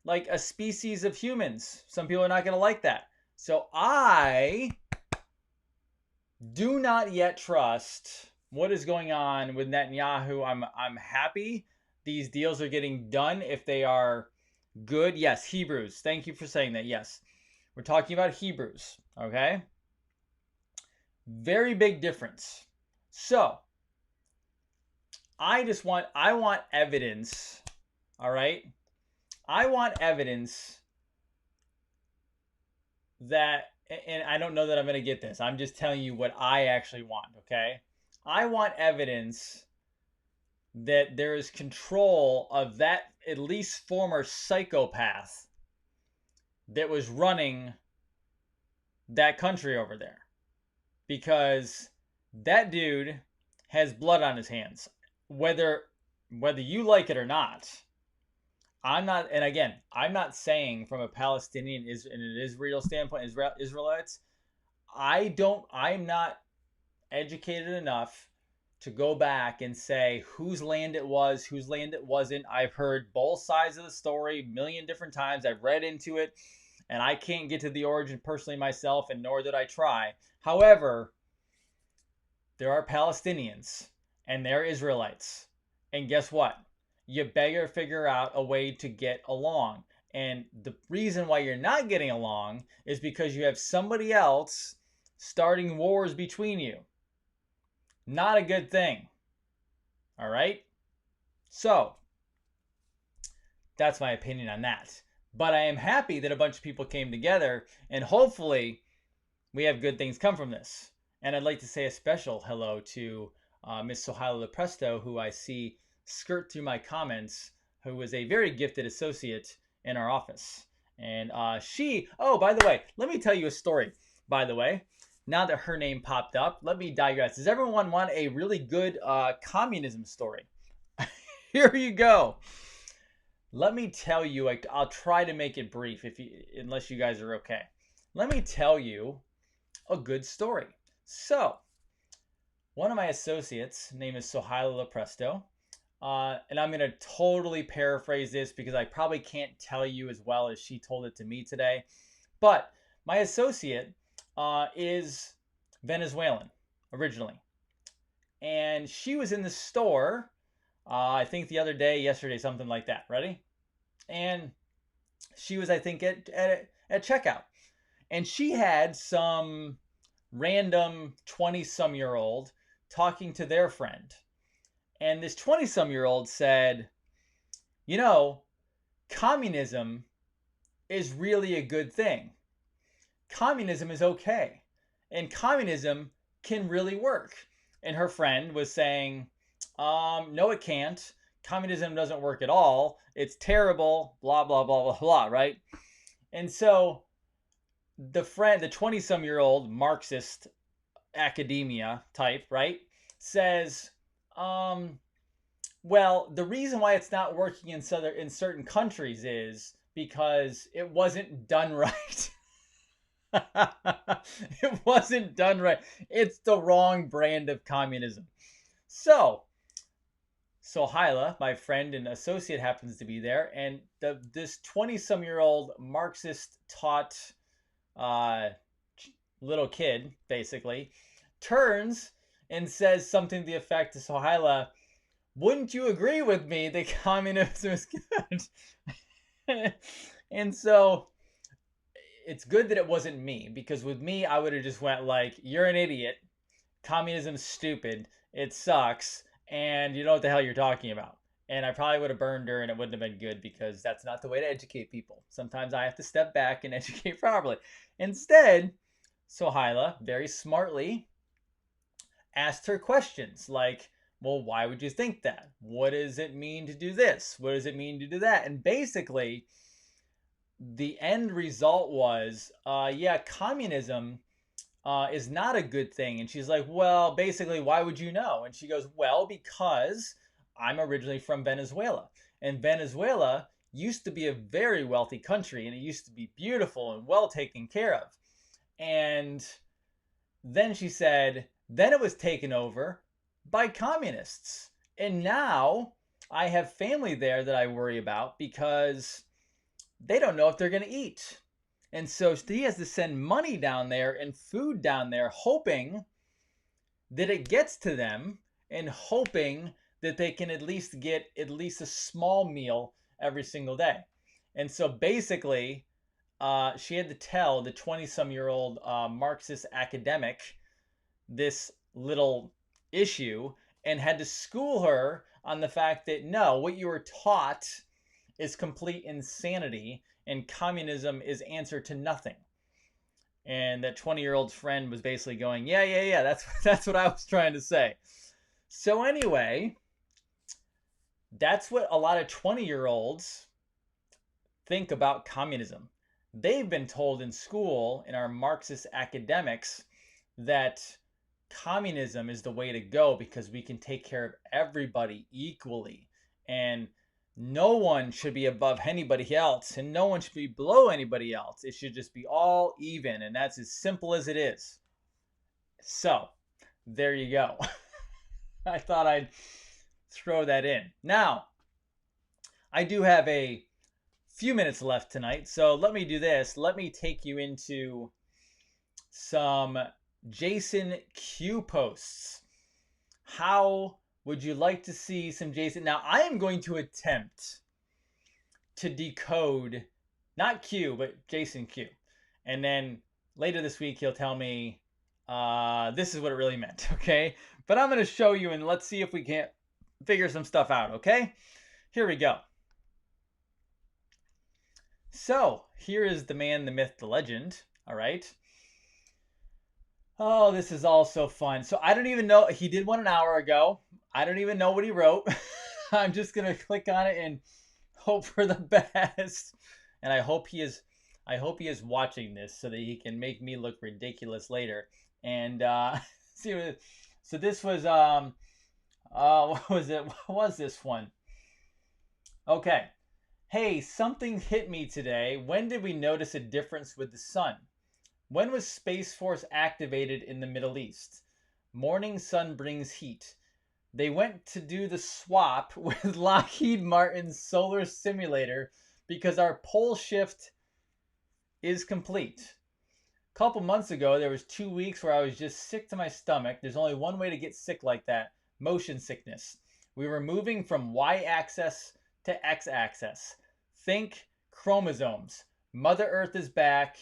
like a species of humans. Some people are not going to like that. So I do not yet trust what is going on with Netanyahu. I'm happy these deals are getting done if they are good. Yes, Hebrews. Thank you for saying that. Yes. We're talking about Hebrews, okay? Very big difference. So, I want evidence, all right? I want evidence that, and I don't know that I'm going to get this. I'm just telling you what I actually want, okay? I want evidence that there is control of that at least former psychopath that was running that country over there, because that dude has blood on his hands, whether you like it or not. I'm not, and again, I'm not saying from a Palestinian and an Israel standpoint, Israelites, I'm not educated enough to go back and say whose land it was, whose land it wasn't. I've heard both sides of the story a million different times. I've read into it, and I can't get to the origin personally myself, and nor did I try. However, there are Palestinians, and there are Israelites. And guess what? You better figure out a way to get along. And the reason why you're not getting along is because you have somebody else starting wars between you. Not a good thing. All right? So, that's my opinion on that. But I am happy that a bunch of people came together, and hopefully we have good things come from this. And I'd like to say a special hello to Miss 𝗪𝗲𝗄𝗏, who I see skirt through my comments, who is a very gifted associate in our office. And oh, by the way, let me tell you a story, by the way. Now that her name popped up, let me digress. Does everyone want a really good communism story? Here you go. Let me tell you, I'll try to make it brief unless you guys are okay. Let me tell you a good story. So, one of my associates, name is 𝗪𝗲𝗄𝗏, and I'm going to totally paraphrase this because I probably can't tell you as well as she told it to me today. But my associate is Venezuelan originally. And she was in the store, I think the other day, yesterday, something like that. Ready? And she was, I think, at checkout. And she had some random 20-some-year-old talking to their friend. And this 20-some-year-old said, you know, communism is really a good thing. Communism is okay. And communism can really work. And her friend was saying, no, it can't. Communism doesn't work at all. It's terrible, blah, blah, blah, blah, blah, right? And so the 20-some-year-old Marxist academia type, right, says, well, the reason why it's not working in certain countries is because it wasn't done right. It wasn't done right. It's the wrong brand of communism. So 𝗁𝗲, my friend and associate, happens to be there, and this 20-some-year-old Marxist taught little kid, basically, turns and says something to the effect to 𝗁𝗲, wouldn't you agree with me that communism is good? And so it's good that it wasn't me, because with me, I would have just went like, you're an idiot. Communism's stupid. It sucks. And you know what the hell you're talking about. And I probably would have burned her, and it wouldn't have been good, because that's not the way to educate people. Sometimes I have to step back and educate properly. Instead, 𝗁𝗲, very smartly, asked her questions like, well, why would you think that? What does it mean to do this? What does it mean to do that? And basically, the end result was, yeah, communism is not a good thing. And she's like, well, basically, why would you know? And she goes, well, because I'm originally from Venezuela. And Venezuela used to be a very wealthy country, and it used to be beautiful and well taken care of. And then she said, then it was taken over by communists. And now I have family there that I worry about, because they don't know if they're going to eat. And so he has to send money down there and food down there, hoping that it gets to them, and hoping that they can at least get at least a small meal every single day. And so basically, she had to tell the 20-some-year-old Marxist academic this little issue, and had to school her on the fact that, no, what you were taught is complete insanity, and communism is answer to nothing. And that 20-year-old's friend was basically going, yeah, that's what I was trying to say. So anyway, that's what a lot of 20-year-olds think about communism. They've been told in school, in our Marxist academics, that communism is the way to go, because we can take care of everybody equally, and no one should be above anybody else, and no one should be below anybody else. It should just be all even, and that's as simple as it is. So there you go. I thought I'd throw that in. Now, I do have a few minutes left tonight, so let me do this. Let me take you into some Jason Q posts. How would you like to see some Jason? Now, I am going to attempt to decode, not Q, but Jason Q. And then later this week, he'll tell me, this is what it really meant, okay? But I'm going to show you, and let's see if we can't figure some stuff out, okay? Here we go. So, here is the man, the myth, the legend, all right? Oh, this is all so fun. So I don't even know. He did one an hour ago. I don't even know what he wrote. I'm just going to click on it and hope for the best. And I hope he is watching this so that he can make me look ridiculous later. And see what, so this was what was it? What was this one? Okay. Hey, something hit me today. When did we notice a difference with the sun? When was Space Force activated in the Middle East? Morning sun brings heat. They went to do the swap with Lockheed Martin's solar simulator because our pole shift is complete. A couple months ago, there was 2 weeks where I was just sick to my stomach. There's only one way to get sick like that: motion sickness. We were moving from y-axis to x-axis. Think chromosomes. Mother Earth is back.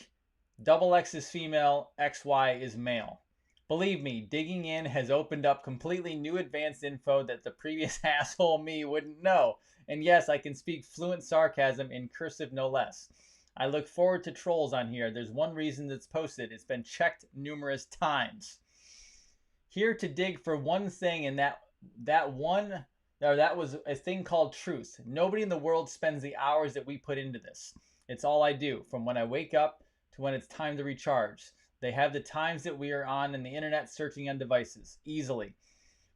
XX is female, XY is male. Believe me, digging in has opened up completely new advanced info that the previous asshole me wouldn't know. And yes, I can speak fluent sarcasm in cursive no less. I look forward to trolls on here. There's one reason that's posted. It's been checked numerous times. Here to dig for one thing, and that was a thing called truth. Nobody in the world spends the hours that we put into this. It's all I do, from when I wake up to when it's time to recharge. They have the times that we are on the internet searching on devices. Easily.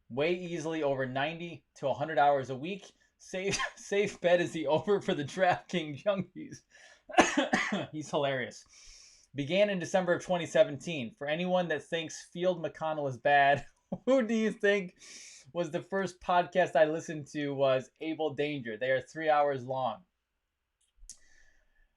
Way easily, over 90 to 100 hours a week. Safe bet is the over for the DraftKings junkies. He's hilarious. Began in December of 2017. For anyone that thinks Field McConnell is bad, who do you think was the first podcast I listened to? Was Able Danger. They are 3 hours long.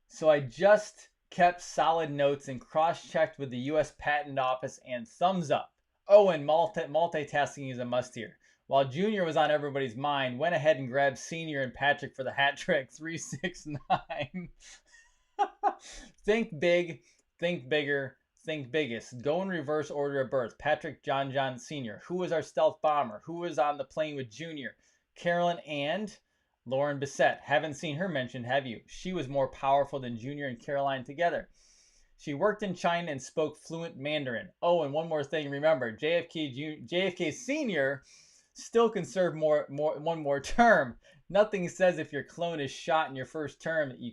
So I just kept solid notes and cross-checked with the U.S. Patent Office and thumbs up. Oh, and multitasking is a must here. While Junior was on everybody's mind, went ahead and grabbed Senior and Patrick for the hat trick. 369. Think big, think bigger, think biggest. Go in reverse order of birth. Patrick John Sr. Who was our stealth bomber? Who was on the plane with Junior? Carolyn and 𝗪𝗁𝗵𝗀. Haven't seen her mentioned, have you? She was more powerful than Junior and Caroline together. She worked in China and spoke fluent Mandarin. Oh, and one more thing. Remember, JFK Sr. still can serve one more term. Nothing says if your clone is shot in your first term that you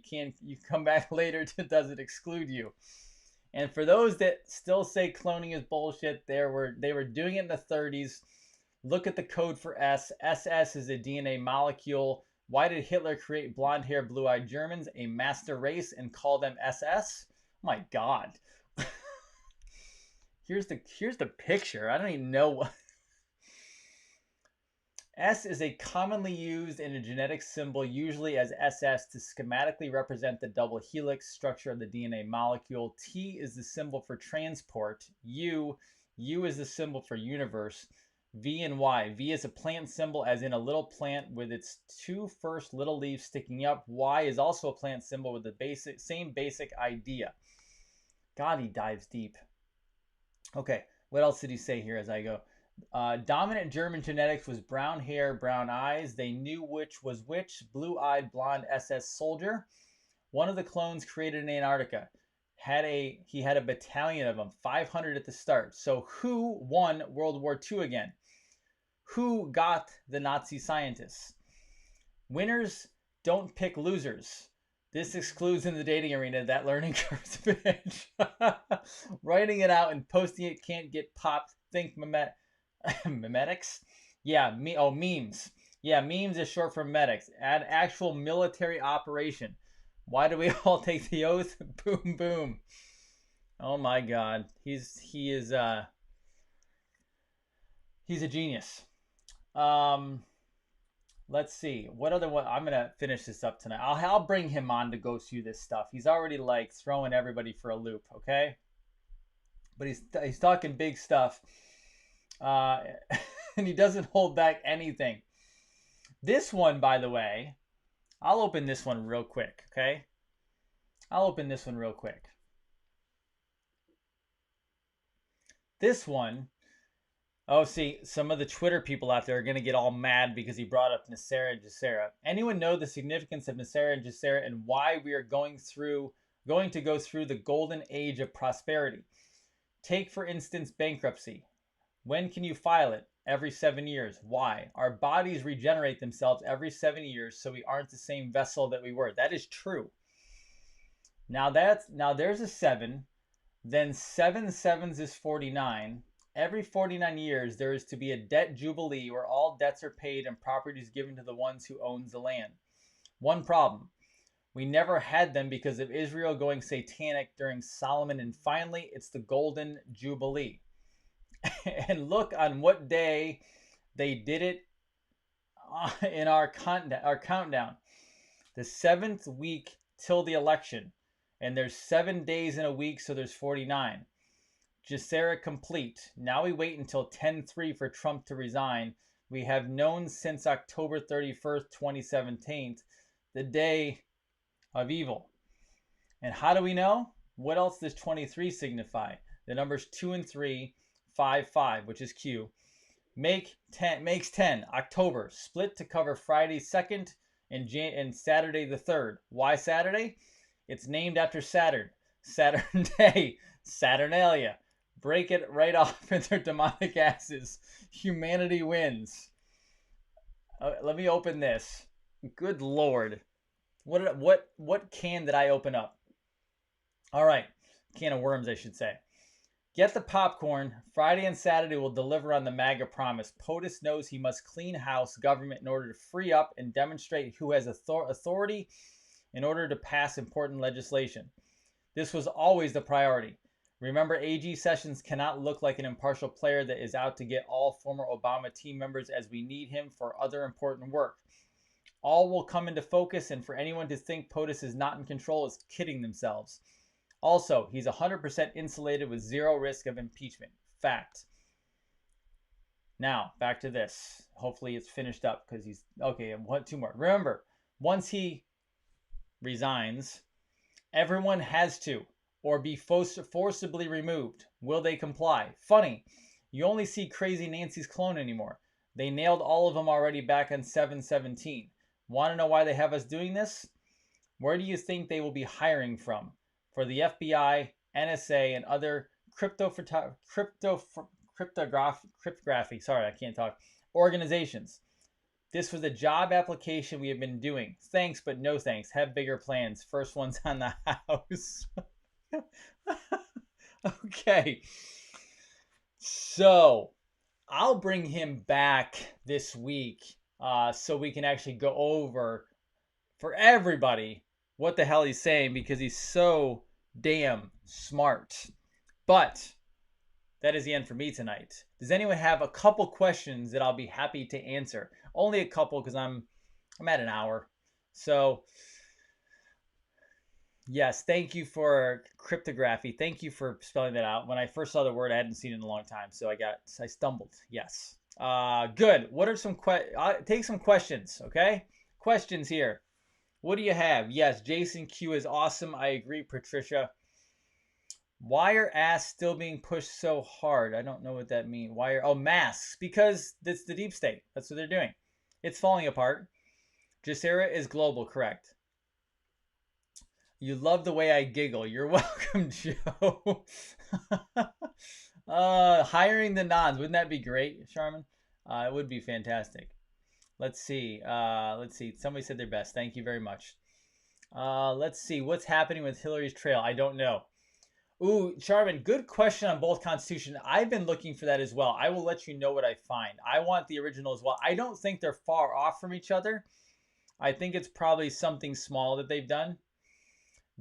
come back later does it exclude you. And for those that still say cloning is bullshit, they were doing it in the 30s. Look at the code for S. SS is a DNA molecule. Why did Hitler create blonde-haired, blue-eyed Germans, a master race, and call them SS? Oh my God. Here's the picture. I don't even know what. S is a commonly used in a genetic symbol, usually as SS, to schematically represent the double helix structure of the DNA molecule. T is the symbol for transport. U is the symbol for universe. V and Y. V is a plant symbol, as in a little plant with its two first little leaves sticking up. Y is also a plant symbol with the same basic idea. God, he dives deep. Okay, what else did he say here as I go? Dominant German genetics was brown hair, brown eyes. They knew which was which. Blue-eyed, blonde SS soldier. One of the clones created in Antarctica. He had a battalion of them, 500 at the start. So who won World War II again? Who got the Nazi scientists? Winners don't pick losers. This excludes in the dating arena that learning curve bitch. Writing it out and posting it can't get popped. Think memetics? Yeah, memes. Yeah, memes is short for medics. An actual military operation. Why do we all take the oath? Boom, boom. Oh my God, he's a genius. Let's see what other one. I'm gonna finish this up tonight. I'll bring him on to go through this stuff. He's already like throwing everybody for a loop, okay? But he's talking big stuff, and he doesn't hold back anything. This one, by the way, I'll open this one real quick, okay? I'll open this one real quick. This one, oh, see, some of the Twitter people out there are going to get all mad because he brought up NESARA and GESARA. Anyone know the significance of NESARA and GESARA and why we are going to go through the golden age of prosperity? Take, for instance, bankruptcy. When can you file it? Every 7 years. Why? Our bodies regenerate themselves every 7 years, so we aren't the same vessel that we were. That is true. Now there's a 7. Then 7 sevens is 49. Every 49 years, there is to be a debt jubilee where all debts are paid and property is given to the ones who owns the land. One problem. We never had them because of Israel going satanic during Solomon, and finally, it's the Golden Jubilee. And look on what day they did it in our countdown. The 7th week till the election. And there's 7 days in a week, so there's 49. GESARA complete. Now we wait until 10/3 for Trump to resign. We have known since October 31st, 2017, the day of evil. And how do we know? What else does 23 signify? The numbers 2 and 3, 5, 5, which is Q. Makes 10. October. Split to cover Friday 2nd and Saturday the 3rd. Why Saturday? It's named after Saturn. Saturn Day. Saturnalia. Break it right off in their demonic asses. Humanity wins. Let me open this. Good Lord. What can did I open up? All right. Can of worms, I should say. Get the popcorn. Friday and Saturday will deliver on the MAGA promise. POTUS knows he must clean house government in order to free up and demonstrate who has authority in order to pass important legislation. This was always the priority. Remember, AG Sessions cannot look like an impartial player that is out to get all former Obama team members, as we need him for other important work. All will come into focus, and for anyone to think POTUS is not in control is kidding themselves. Also, he's 100% insulated with zero risk of impeachment. Fact. Now, back to this. Hopefully it's finished up because he's... Okay, two more. Remember, once he resigns, everyone has to or be forcibly removed. Will they comply? Funny, you only see crazy Nancy's clone anymore. They nailed all of them already back on 7/17. Want to know why they have us doing this? Where do you think they will be hiring from? For the FBI, NSA, and other cryptography, organizations. This was a job application we have been doing. Thanks, but no thanks. Have bigger plans. First one's on the house. Okay. So, I'll bring him back this week so we can actually go over for everybody what the hell he's saying, because he's so damn smart. But that is the end for me tonight. Does anyone have a couple questions that I'll be happy to answer? Only a couple, because I'm at an hour. So yes, thank you for cryptography. Thank you for spelling that out. When I first saw the word, I hadn't seen it in a long time, so I stumbled. Yes. Good. What are some take some questions, okay? Questions here. What do you have? Yes, Jason Q is awesome. I agree, Patricia. Why are masks still being pushed so hard? I don't know what that means. Why are... Oh, masks. Because it's the deep state. That's what they're doing. It's falling apart. GESARA is global, correct. You love the way I giggle. You're welcome, Joe. Hiring the nons. Wouldn't that be great, Charmin? It would be fantastic. Let's see. Somebody said their best. Thank you very much. Let's see. What's happening with Hillary's trail? I don't know. Ooh, Charmin, good question on both Constitution. I've been looking for that as well. I will let you know what I find. I want the original as well. I don't think they're far off from each other. I think it's probably something small that they've done.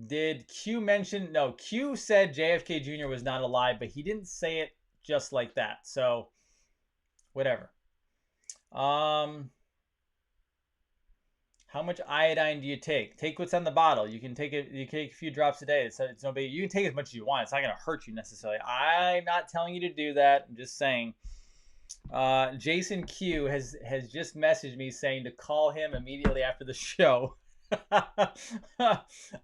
Did Q mention... No, Q said JFK Jr. was not alive, but he didn't say it just like that. So, whatever. How much iodine do you take? Take what's on the bottle. You can take it. You take a few drops a day. It's no big. You can take as much as you want. It's not going to hurt you necessarily. I'm not telling you to do that. I'm just saying. Jason Q has just messaged me saying to call him immediately after the show.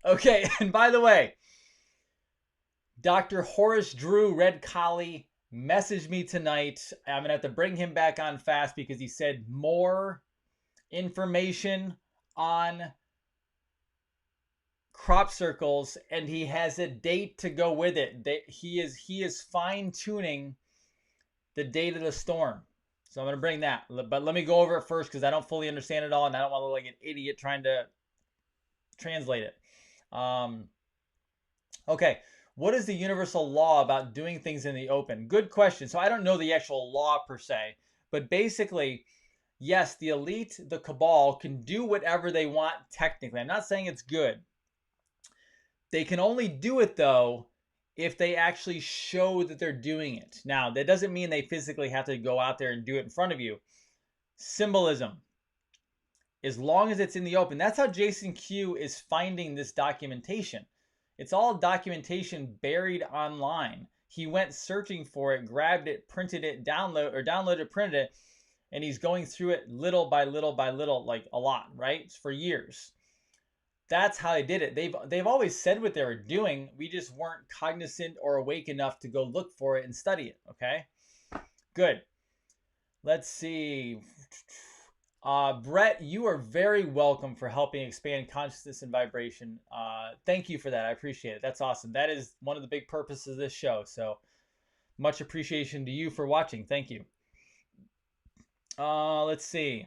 Okay, and by the way, Dr. Horace Drew, Red Collie, messaged me tonight. I'm going to have to bring him back on fast because he said more information on crop circles, and he has a date to go with it. He is fine-tuning the date of the storm. So I'm going to bring that. But let me go over it first because I don't fully understand it all, and I don't want to look like an idiot trying to translate it. Okay. What is the universal law about doing things in the open? Good question. So I don't know the actual law per se, but basically, yes, the elite, the cabal, can do whatever they want technically. I'm not saying it's good. They can only do it, though, if they actually show that they're doing it. Now, that doesn't mean they physically have to go out there and do it in front of you. Symbolism. As long as it's in the open. That's how Jason Q is finding this documentation. It's all documentation buried online. He went searching for it, grabbed it, printed it, downloaded, printed it, and he's going through it little by little by little, like a lot, right? For years. that's how they did it. They've always said what they were doing. We just weren't cognizant or awake enough to go look for it and study it. Okay, good. Let's see. Brett, you are very welcome for helping expand consciousness and vibration. Thank you for that. I appreciate it. That's awesome. That is one of the big purposes of this show. So much appreciation to you for watching. Thank you. Let's see.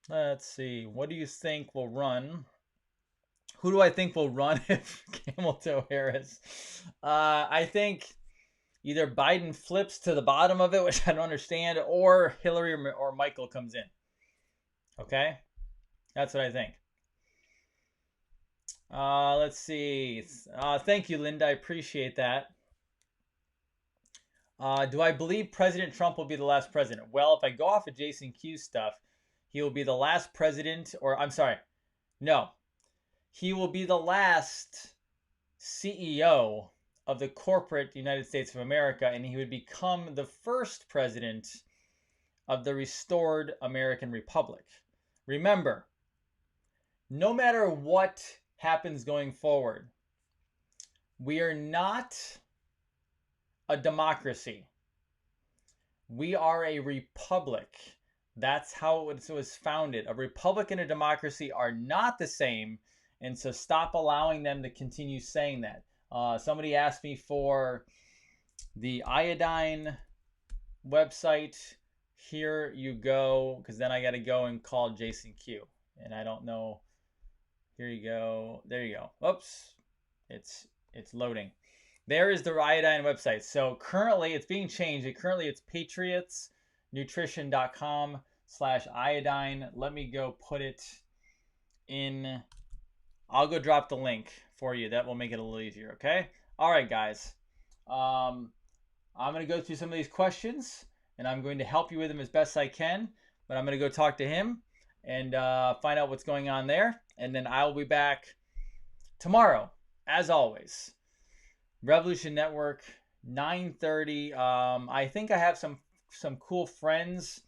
What do you think will run? Who do I think will run if 𝗪𝗁𝗃𝗃? I think either Biden flips to the bottom of it, which I don't understand, or Hillary or Michael comes in. Okay? That's what I think. Let's see. Thank you, Linda. I appreciate that. Do I believe President Trump will be the last president? Well, if I go off of Jason Q's stuff, he will be the last president, or I'm sorry, no. He will be the last CEO of the corporate United States of America, and he would become the first president of the restored American Republic. Remember, no matter what happens going forward, we are not a democracy. We are a republic. That's how it was founded. A republic and a democracy are not the same, and so stop allowing them to continue saying that. Somebody asked me for the iodine website. Here you go, because then I got to go and call Jason Q, and I don't know. Here you go. There you go. Oops, it's loading. There is the iodine website. So currently it's being changed. Currently it's patriotsnutrition.com/iodine. Let me go put it in. I'll go drop the link for you. That will make it a little easier. Okay. All right, guys. I'm going to go through some of these questions and I'm going to help you with them as best I can, but I'm going to go talk to him and find out what's going on there. And then I'll be back tomorrow, as always. Revolution Network, 9:30. I think I have some cool friends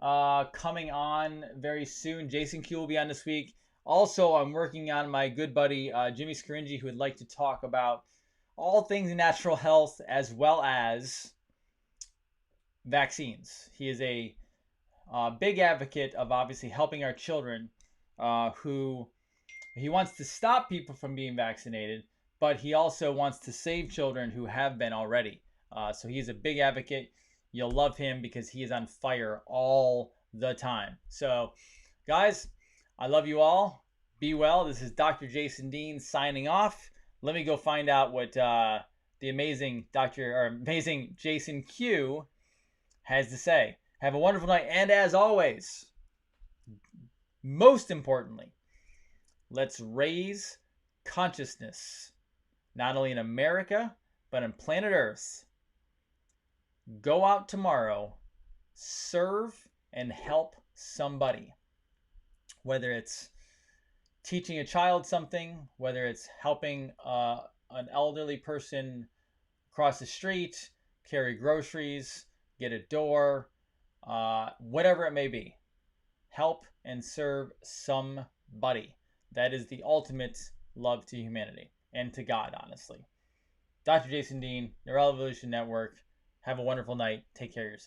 coming on very soon. Jason Q will be on this week. Also, I'm working on my good buddy 𝗩𝗶𝗱𝗄𝗏, who would like to talk about all things natural health as well as vaccines. He is a big advocate of obviously helping our children who he wants to stop people from being vaccinated, but he also wants to save children who have been already. So he's a big advocate. You'll love him because he is on fire all the time. So, guys, I love you all. Be well. This is Dr. Jason Dean signing off. Let me go find out what the amazing Jason Q has to say. Have a wonderful night. And as always, most importantly, let's raise consciousness, not only in America, but on planet Earth. Go out tomorrow, serve and help somebody. Whether it's teaching a child something, whether it's helping an elderly person cross the street, carry groceries, get a door, whatever it may be. Help and serve somebody. That is the ultimate love to humanity and to God, honestly. Dr. Jason Dean, the Revolution Network. Have a wonderful night. Take care of yourself.